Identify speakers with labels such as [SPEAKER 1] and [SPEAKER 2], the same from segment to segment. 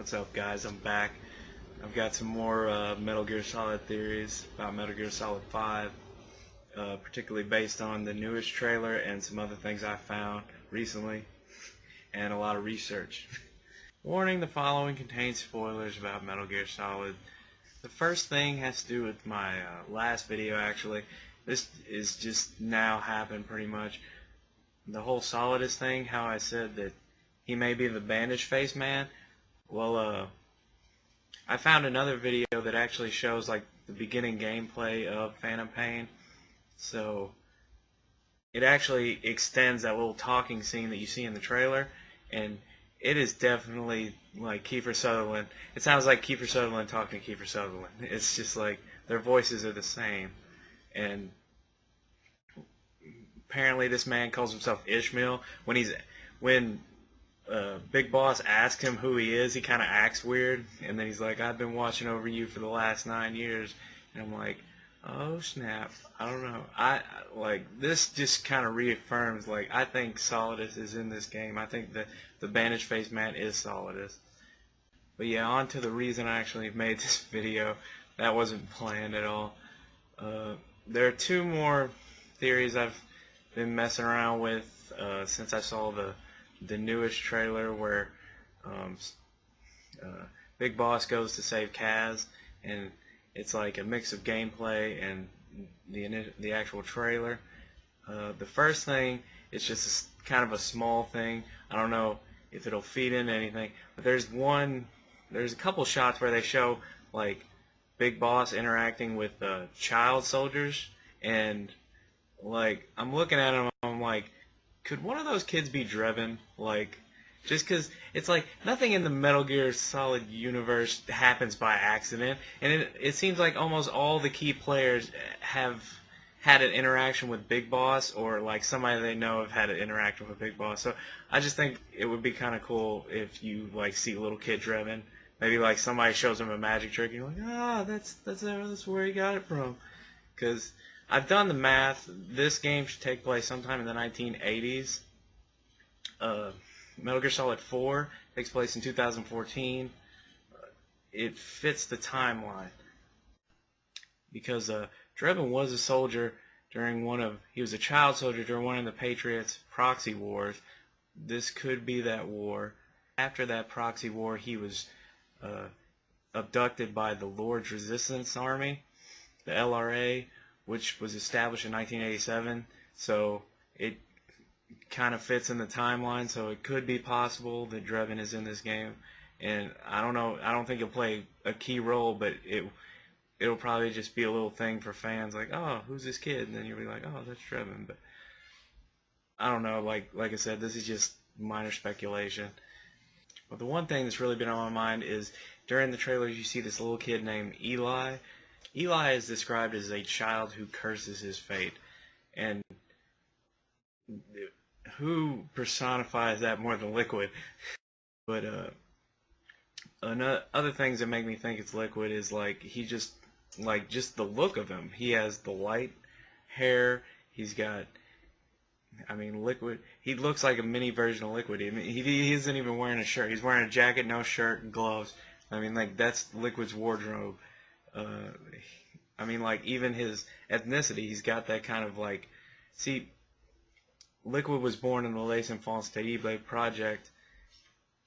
[SPEAKER 1] What's up, guys? I'm back. I've got some more Metal Gear Solid theories about Metal Gear Solid 5, particularly based on the newest trailer and some other things I found recently, and a lot of research. Warning, the following contains spoilers about Metal Gear Solid. The first thing has to do with my last video, actually. This is just now happened, pretty much. The whole Solidus thing, how I said that he may be the bandage face man. Well, I found another video that actually shows like the beginning gameplay of Phantom Pain. So it actually extends that little talking scene that you see in the trailer, and it is definitely like Kiefer Sutherland. It sounds like Kiefer Sutherland talking to Kiefer Sutherland. It's just like their voices are the same. And apparently this man calls himself Ishmael. When Big Boss asks him who he is, he kind of acts weird, and then he's like, "I've been watching over you for the last 9 years," and I'm like, "Oh snap!" I don't know. This just kind of reaffirms, like, I think Solidus is in this game. I think that the bandage face man is Solidus. But yeah, on to the reason I actually made this video. That wasn't planned at all. There are two more theories I've been messing around with since I saw the newest trailer where Big Boss goes to save Kaz, and it's like a mix of gameplay and the actual trailer. The first thing, it's just kind of a small thing. I don't know if it'll feed into anything, but there's a couple shots where they show like Big Boss interacting with child soldiers, and like I'm looking at him, I'm like, could one of those kids be Drebin? Like, just because it's like nothing in the Metal Gear Solid universe happens by accident, and it seems like almost all the key players have had an interaction with Big Boss, or like somebody they know have had an interaction with Big Boss. So I just think it would be kind of cool if you like see little kid Drebin. Maybe like somebody shows him a magic trick, and you're like, ah, that's where he got it from. Because I've done the math. This game should take place sometime in the 1980s. Metal Gear Solid 4 takes place in 2014. It fits the timeline because Drebin was a soldier during he was a child soldier during one of the Patriots' proxy wars. This could be that war. After that proxy war, he was abducted by the Lord's Resistance Army, the LRA, which was established in 1987, so it kind of fits in the timeline, so it could be possible that Drebin is in this game. And I don't know, I don't think he'll play a key role, but it'll probably just be a little thing for fans, like, oh, who's this kid? And then you'll be like, oh, that's Drebin. But I don't know, like I said, this is just minor speculation. But the one thing that's really been on my mind is during the trailers you see this little kid named Eli. Eli is described as a child who curses his fate, and who personifies that more than Liquid? But other things that make me think it's Liquid is like just the look of him. He has the light hair. He's got, I mean, Liquid. He looks like a mini version of Liquid. I mean, he isn't even wearing a shirt. He's wearing a jacket, no shirt, and gloves. I mean, like, that's Liquid's wardrobe. I mean, like, even his ethnicity, he's got that kind of, like, see, Liquid was born in the Les Enfants Terribles project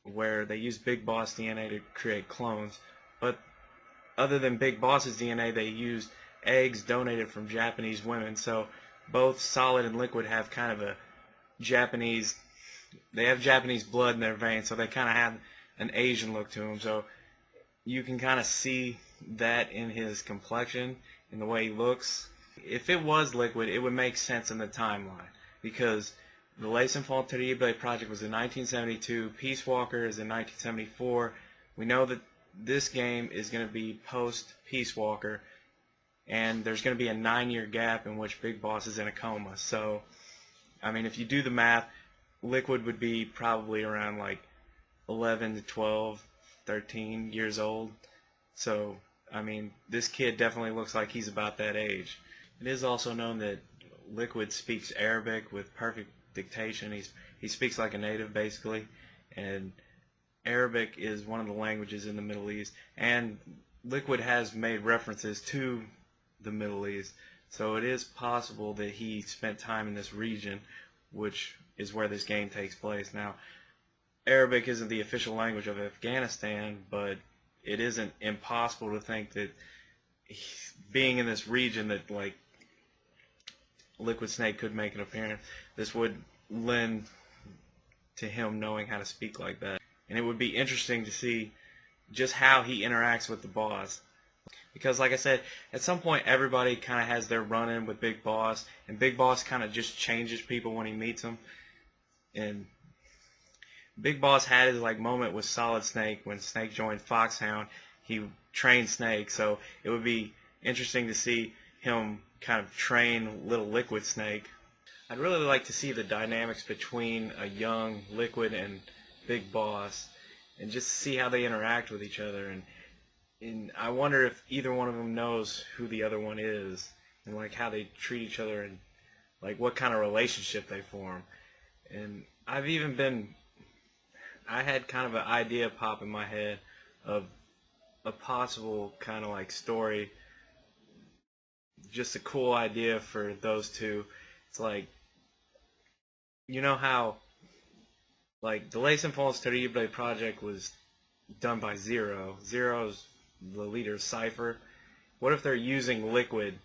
[SPEAKER 1] where they used Big Boss DNA to create clones, but other than Big Boss's DNA, they used eggs donated from Japanese women, so both Solid and Liquid have kind of they have Japanese blood in their veins, so they kind of have an Asian look to them, so you can kind of see that in his complexion, in the way he looks. If it was Liquid, it would make sense in the timeline, because the Les Enfants Terribles project was in 1972, Peace Walker is in 1974. We know that this game is going to be post-Peace Walker, and there's going to be a 9-year gap in which Big Boss is in a coma. So, I mean, if you do the math, Liquid would be probably around like 11 to 12, 13 years old. So, I mean, this kid definitely looks like he's about that age. It is also known that Liquid speaks Arabic with perfect dictation. He speaks like a native, basically, and Arabic is one of the languages in the Middle East, and Liquid has made references to the Middle East, so it is possible that he spent time in this region, which is where this game takes place. Now, Arabic isn't the official language of Afghanistan, but it isn't impossible to think that being in this region that like Liquid Snake could make an appearance, this would lend to him knowing how to speak like that. And it would be interesting to see just how he interacts with the boss. Because like I said, at some point everybody kind of has their run-in with Big Boss, and Big Boss kind of just changes people when he meets them. And Big Boss had his like moment with Solid Snake when Snake joined Foxhound. He trained Snake, so it would be interesting to see him kind of train little Liquid Snake. I'd really like to see the dynamics between a young Liquid and Big Boss, and just see how they interact with each other. And I wonder if either one of them knows who the other one is, and like how they treat each other, and like what kind of relationship they form. And I had kind of an idea pop in my head of a possible kind of like story, just a cool idea for those two. It's like, you know how like the Les Enfants Terribles project was done by Zero. Zero's the leader of Cypher. What if they're using Liquid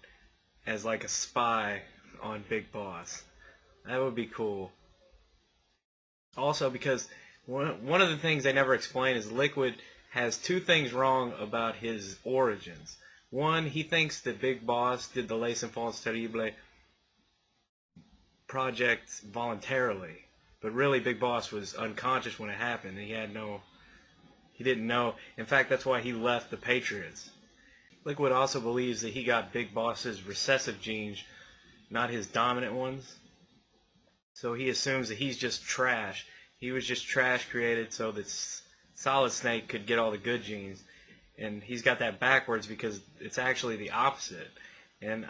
[SPEAKER 1] as like a spy on Big Boss? That would be cool. Also, because one of the things they never explain is Liquid has two things wrong about his origins. One, he thinks that Big Boss did the Les Enfants Terribles project voluntarily, but really Big Boss was unconscious when it happened, and he didn't know. In fact, that's why he left the Patriots. Liquid also believes that he got Big Boss's recessive genes, not his dominant ones. So he assumes that he's just trash. He was just trash created so that Solid Snake could get all the good genes. And he's got that backwards because it's actually the opposite. And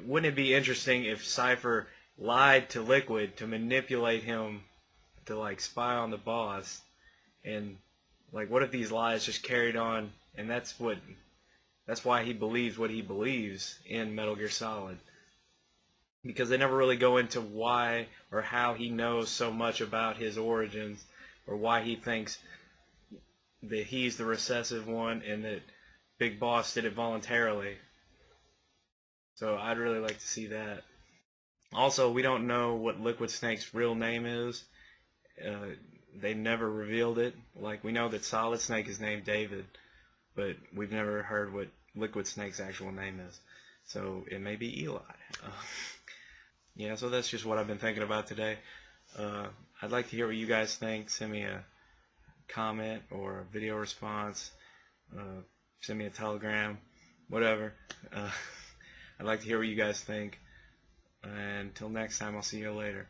[SPEAKER 1] wouldn't it be interesting if Cypher lied to Liquid to manipulate him to like spy on the boss? And like, what if these lies just carried on, and that's why he believes what he believes in Metal Gear Solid, because they never really go into why or how he knows so much about his origins, or why he thinks that he's the recessive one and that Big Boss did it voluntarily. So I'd really like to see that. Also, we don't know what Liquid Snake's real name is. They never revealed it. Like, we know that Solid Snake is named David, but we've never heard what Liquid Snake's actual name is. So it may be Eli. Yeah, so that's just what I've been thinking about today. I'd like to hear what you guys think. Send me a comment or a video response. Send me a telegram, whatever. I'd like to hear what you guys think. And until next time, I'll see you later.